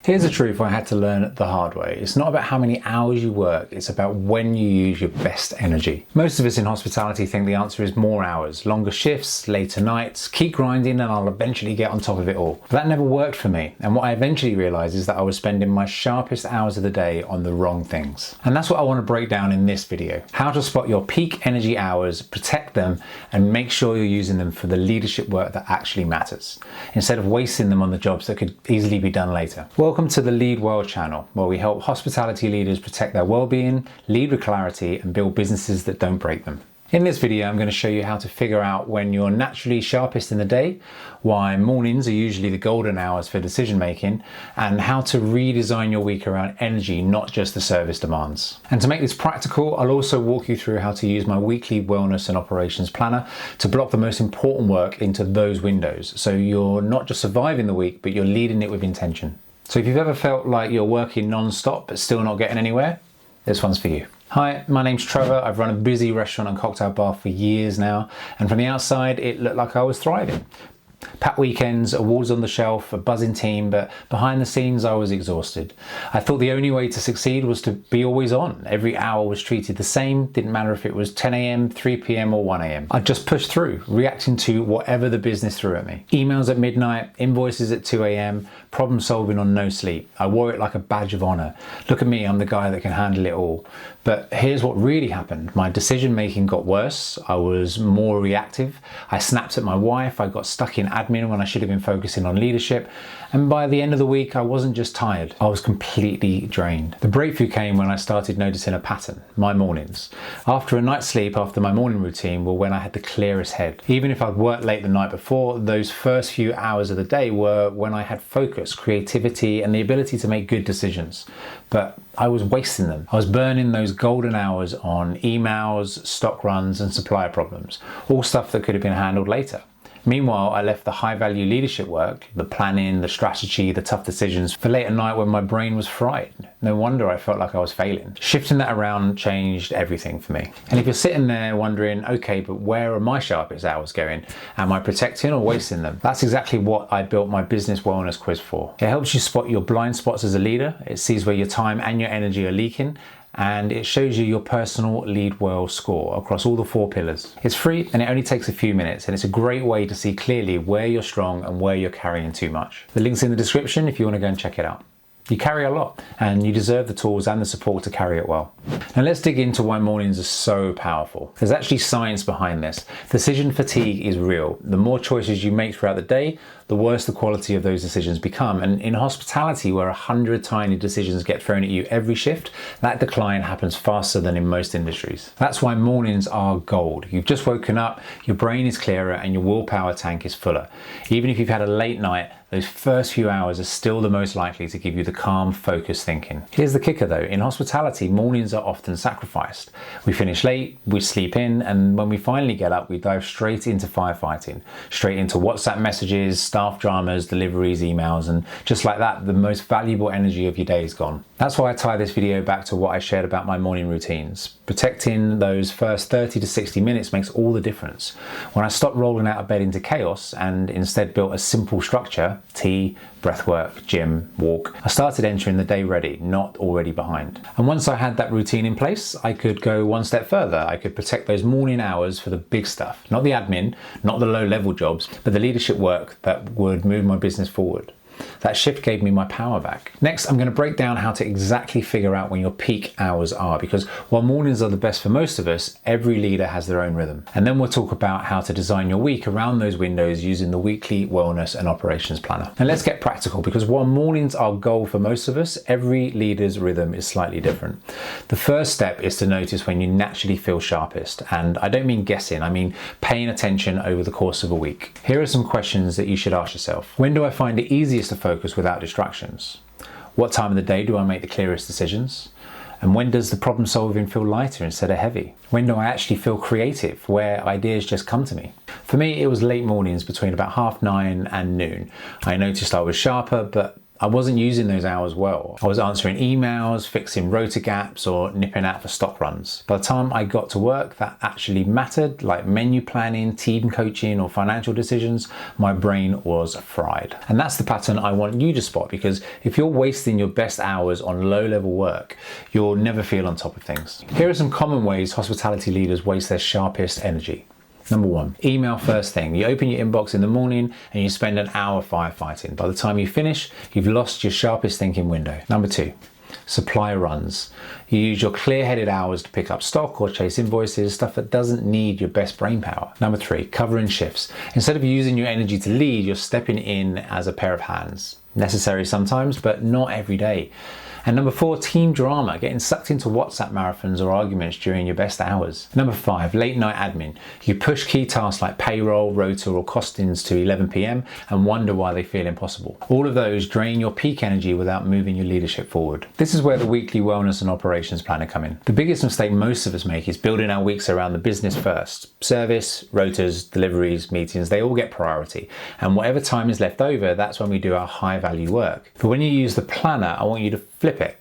Here's the truth I had to learn the hard way. It's not about how many hours you work, it's about when you use your best energy. Most of us in hospitality think the answer is more hours, longer shifts, later nights, keep grinding and I'll eventually get on top of it all. But that never worked for me, and what I eventually realized is that I was spending my sharpest hours of the day on the wrong things. And that's what I want to break down in this video. How to spot your peak energy hours, protect them, and make sure you're using them for the leadership work that actually matters, instead of wasting them on the jobs that could easily be done later. Welcome to the Lead Well channel, where we help hospitality leaders protect their well-being, lead with clarity, and build businesses that don't break them. In this video, I'm going to show you how to figure out when you're naturally sharpest in the day, why mornings are usually the golden hours for decision making, and how to redesign your week around energy, not just the service demands. And to make this practical, I'll also walk you through how to use my weekly wellness and operations planner to block the most important work into those windows, so you're not just surviving the week, but you're leading it with intention. So if you've ever felt like you're working non-stop but still not getting anywhere, this one's for you. Hi, my name's Trevor. I've run a busy restaurant and cocktail bar for years now, and from the outside it looked like I was thriving. Packed weekends, awards on the shelf, a buzzing team, but behind the scenes I was exhausted. I thought the only way to succeed was to be always on. Every hour was treated the same, didn't matter if it was 10 a.m, 3 p.m. or 1 a.m. I just pushed through, reacting to whatever the business threw at me. Emails at midnight, invoices at 2 a.m, problem solving on no sleep. I wore it like a badge of honor. Look at me, I'm the guy that can handle it all. But here's what really happened. My decision making got worse. I was more reactive. I snapped at my wife. I got stuck in admin when I should have been focusing on leadership. And by the end of the week, I wasn't just tired, I was completely drained. The breakthrough came when I started noticing a pattern, my mornings. After a night's sleep, after my morning routine, were when I had the clearest head. Even if I'd worked late the night before, those first few hours of the day were when I had focus, creativity, and the ability to make good decisions. But I was wasting them. I was burning those golden hours on emails, stock runs, and supplier problems, all stuff that could have been handled later. Meanwhile, I left the high-value leadership work, the planning, the strategy, the tough decisions, for late at night when my brain was fried. No wonder I felt like I was failing. Shifting that around changed everything for me. And if you're sitting there wondering, okay, but where are my sharpest hours going? Am I protecting or wasting them? That's exactly what I built my business wellness quiz for. It helps you spot your blind spots as a leader. It sees where your time and your energy are leaking, and it shows you your personal Lead Well score across all the 4 pillars. It's free and it only takes a few minutes, and it's a great way to see clearly where you're strong and where you're carrying too much. The link's in the description if you want to go and check it out. You carry a lot, and you deserve the tools and the support to carry it well. Now let's dig into why mornings are so powerful. There's actually science behind this. Decision fatigue is real. The more choices you make throughout the day, the worse the quality of those decisions become. And in hospitality, where 100 tiny decisions get thrown at you every shift, that decline happens faster than in most industries. That's why mornings are gold. You've just woken up, your brain is clearer, and your willpower tank is fuller. Even if you've had a late night, those first few hours are still the most likely to give you the calm, focused thinking. Here's the kicker though, in hospitality, mornings are often sacrificed. We finish late, we sleep in, and when we finally get up, we dive straight into firefighting, straight into WhatsApp messages, staff dramas, deliveries, emails, and just like that, the most valuable energy of your day is gone. That's why I tie this video back to what I shared about my morning routines. Protecting those first 30 to 60 minutes makes all the difference. When I stopped rolling out of bed into chaos and instead built a simple structure, tea, breathwork, gym, walk, I started entering the day ready, not already behind. And once I had that routine in place, I could go one step further. I could protect those morning hours for the big stuff, not the admin, not the low-level jobs, but the leadership work that would move my business forward. That shift gave me my power back. Next, I'm going to break down how to exactly figure out when your peak hours are, because while mornings are the best for most of us, every leader has their own rhythm. And then we'll talk about how to design your week around those windows using the weekly wellness and operations planner. And let's get practical, because while mornings are gold for most of us, every leader's rhythm is slightly different. The first step is to notice when you naturally feel sharpest. And I don't mean guessing, I mean paying attention over the course of a week. Here are some questions that you should ask yourself. When do I find it easiest to focus without distractions? What time of the day do I make the clearest decisions? And when does the problem solving feel lighter instead of heavy? When do I actually feel creative, where ideas just come to me? For me, it was late mornings between about 9:30 and noon. I noticed I was sharper, but I wasn't using those hours well. I was answering emails, fixing rota gaps, or nipping out for stock runs. By the time I got to work that actually mattered, like menu planning, team coaching, or financial decisions, my brain was fried. And that's the pattern I want you to spot, because if you're wasting your best hours on low-level work, you'll never feel on top of things. Here are some common ways hospitality leaders waste their sharpest energy. Number 1, email first thing. You open your inbox in the morning and you spend an hour firefighting. By the time you finish, you've lost your sharpest thinking window. Number 2, supply runs. You use your clear-headed hours to pick up stock or chase invoices, stuff that doesn't need your best brain power. Number 3, covering shifts. Instead of using your energy to lead, you're stepping in as a pair of hands. Necessary sometimes, but not every day. And number 4, team drama, getting sucked into WhatsApp marathons or arguments during your best hours. Number 5, late night admin. You push key tasks like payroll, rota, or costings to 11 p.m. and wonder why they feel impossible. All of those drain your peak energy without moving your leadership forward. This is where the weekly wellness and operations planner come in. The biggest mistake most of us make is building our weeks around the business first. Service, rotas, deliveries, meetings, they all get priority. And whatever time is left over, that's when we do our high value work. But when you use the planner, I want you to flip it.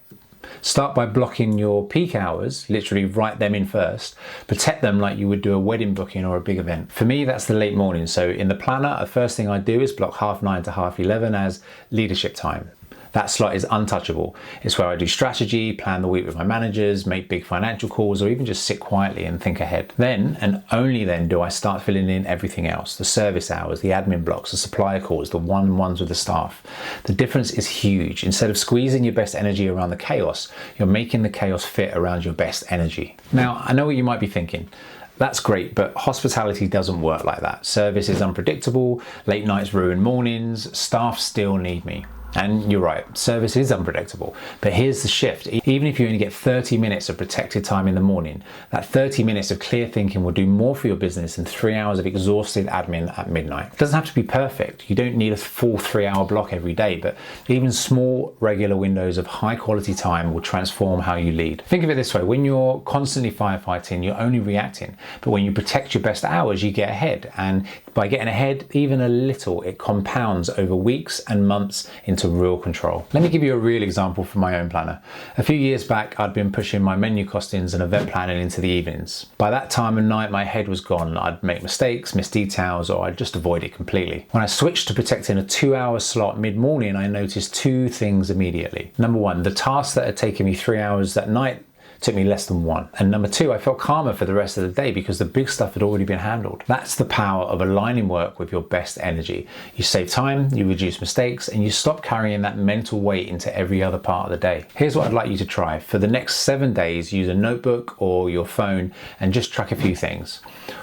Start by blocking your peak hours, literally write them in first. Protect them like you would do a wedding booking or a big event. For me, that's the late morning. So in the planner, the first thing I do is block 9:30 to 11:30 as leadership time. That slot is untouchable. It's where I do strategy, plan the week with my managers, make big financial calls, or even just sit quietly and think ahead. Then, and only then, do I start filling in everything else. The service hours, the admin blocks, the supplier calls, the one-on-ones with the staff. The difference is huge. Instead of squeezing your best energy around the chaos, you're making the chaos fit around your best energy. Now, I know what you might be thinking. That's great, but hospitality doesn't work like that. Service is unpredictable, late nights ruin mornings, staff still need me. And you're right, service is unpredictable. But here's the shift. Even if you only get 30 minutes of protected time in the morning, that 30 minutes of clear thinking will do more for your business than 3 hours of exhausted admin at midnight. It doesn't have to be perfect. You don't need a full 3-hour block every day, but even small, regular windows of high quality time will transform how you lead. Think of it this way. When you're constantly firefighting, you're only reacting. But when you protect your best hours, you get ahead. And by getting ahead, even a little, it compounds over weeks and months into real control. Let me give you a real example from my own planner. A few years back, I'd been pushing my menu costings and event planning into the evenings. By that time of night, my head was gone. I'd make mistakes, miss details, or I'd just avoid it completely. When I switched to protecting a 2-hour slot mid-morning, I noticed 2 things immediately. Number 1, the tasks that had taken me 3 hours that night took me less than 1. And number 2, I felt calmer for the rest of the day because the big stuff had already been handled. That's the power of aligning work with your best energy. You save time, you reduce mistakes, and you stop carrying that mental weight into every other part of the day. Here's what I'd like you to try. For the next 7 days, use a notebook or your phone and just track a few things.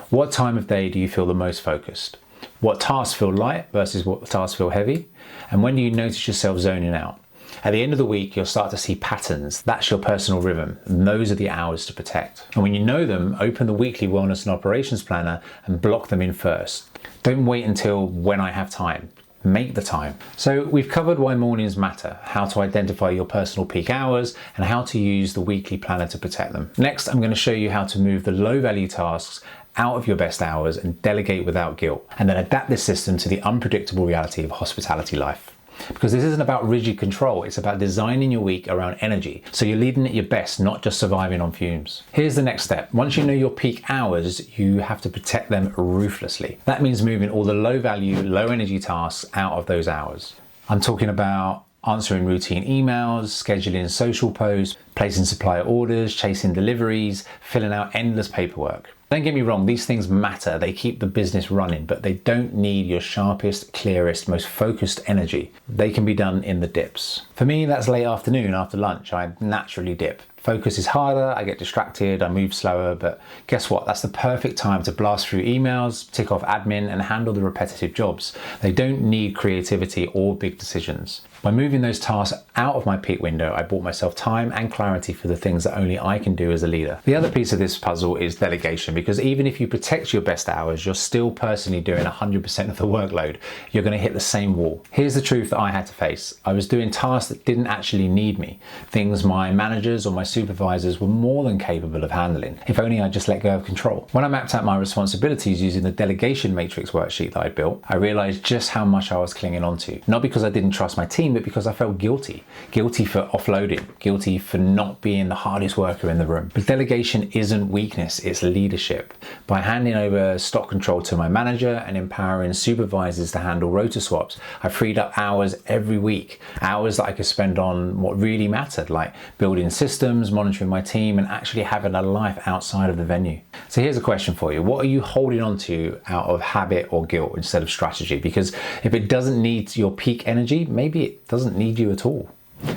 What time of day do you feel the most focused? What tasks feel light versus what tasks feel heavy? And when do you notice yourself zoning out? At the end of the week, you'll start to see patterns. That's your personal rhythm, and those are the hours to protect. And when you know them, open the weekly wellness and operations planner and block them in first. Don't wait until when I have time. Make the time. So we've covered why mornings matter, how to identify your personal peak hours, and how to use the weekly planner to protect them. Next, I'm going to show you how to move the low-value tasks out of your best hours and delegate without guilt, and then adapt this system to the unpredictable reality of hospitality life. Because this isn't about rigid control, it's about designing your week around energy, so you're leading at your best, not just surviving on fumes. Here's the next step. Once you know your peak hours, you have to protect them ruthlessly. That means moving all the low value, low energy tasks out of those hours. I'm talking about answering routine emails, scheduling social posts, placing supplier orders, chasing deliveries, filling out endless paperwork. Don't get me wrong, these things matter. They keep the business running, but they don't need your sharpest, clearest, most focused energy. They can be done in the dips. For me, that's late afternoon after lunch. I naturally dip. Focus is harder, I get distracted, I move slower, but guess what? That's the perfect time to blast through emails, tick off admin, and handle the repetitive jobs. They don't need creativity or big decisions. By moving those tasks out of my peak window, I bought myself time and clarity for the things that only I can do as a leader. The other piece of this puzzle is delegation, because even if you protect your best hours, you're still personally doing 100% of the workload. You're going to hit the same wall. Here's the truth that I had to face. I was doing tasks that didn't actually need me, things my managers or my supervisors were more than capable of handling, if only I just let go of control. When I mapped out my responsibilities using the delegation matrix worksheet that I built, I realized just how much I was clinging onto. Not because I didn't trust my team, but because I felt guilty. Guilty for offloading, guilty for not being the hardest worker in the room. But delegation isn't weakness, it's leadership. By handing over stock control to my manager and empowering supervisors to handle rota swaps, I freed up hours every week, hours that I could spend on what really mattered, like building systems, monitoring my team, and actually having a life outside of the venue. So here's a question for you. What are you holding on to out of habit or guilt instead of strategy? Because if it doesn't need your peak energy, maybe it doesn't need you at all.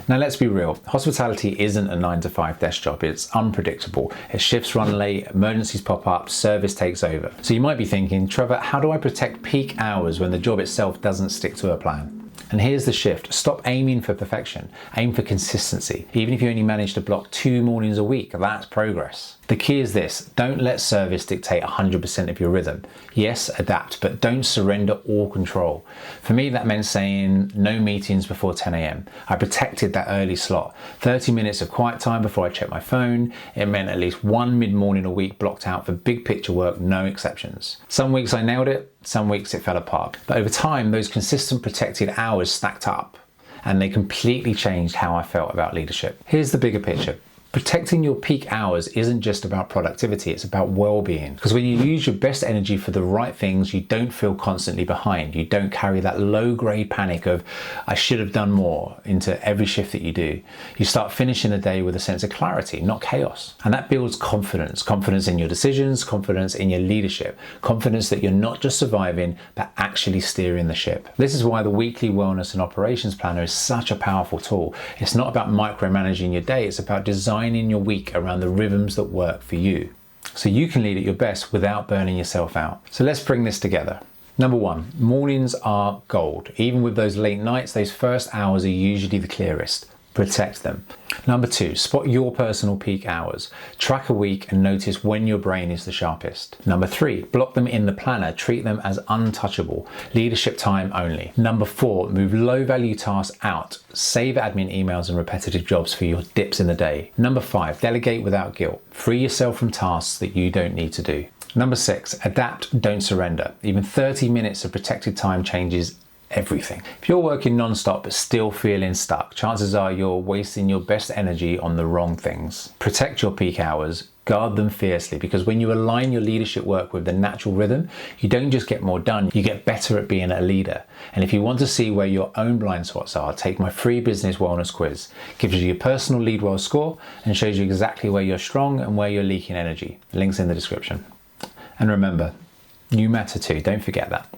Now let's be real, hospitality isn't a 9-to-5 desk job, it's unpredictable. If shifts run late, emergencies pop up, service takes over. So you might be thinking, Trevor, how do I protect peak hours when the job itself doesn't stick to a plan? And here's the shift. Stop aiming for perfection. Aim for consistency. Even if you only manage to block 2 mornings a week, that's progress. The key is this. Don't let service dictate 100% of your rhythm. Yes, adapt, but don't surrender all control. For me, that meant saying no meetings before 10 a.m. I protected that early slot. 30 minutes of quiet time before I checked my phone. It meant at least 1 mid-morning a week blocked out for big picture work, no exceptions. Some weeks I nailed it, some weeks it fell apart. But over time, those consistent protected hours stacked up and they completely changed how I felt about leadership. Here's the bigger picture. Protecting your peak hours isn't just about productivity, it's about well-being. Because when you use your best energy for the right things, you don't feel constantly behind. You don't carry that low-grade panic of, I should have done more, into every shift that you do. You start finishing the day with a sense of clarity, not chaos. And that builds confidence. Confidence in your decisions, confidence in your leadership, confidence that you're not just surviving, but actually steering the ship. This is why the weekly wellness and operations planner is such a powerful tool. It's not about micromanaging your day, it's about designing your week around the rhythms that work for you, so you can lead at your best without burning yourself out. So let's bring this together. Number 1, mornings are gold. Even with those late nights, those first hours are usually the clearest. Protect them. Number 2, spot your personal peak hours. Track a week and notice when your brain is the sharpest. Number 3, block them in the planner. Treat them as untouchable. Leadership time only. Number 4, move low value tasks out. Save admin emails and repetitive jobs for your dips in the day. Number 5, delegate without guilt. Free yourself from tasks that you don't need to do. Number 6, adapt, don't surrender. Even 30 minutes of protected time changes everything. If you're working non-stop but still feeling stuck, chances are you're wasting your best energy on the wrong things. Protect your peak hours, guard them fiercely, because when you align your leadership work with the natural rhythm, you don't just get more done, you get better at being a leader. And if you want to see where your own blind spots are, take my free business wellness quiz. It gives you your personal lead well score and shows you exactly where you're strong and where you're leaking energy. The link's in the description. And remember, you matter too, don't forget that.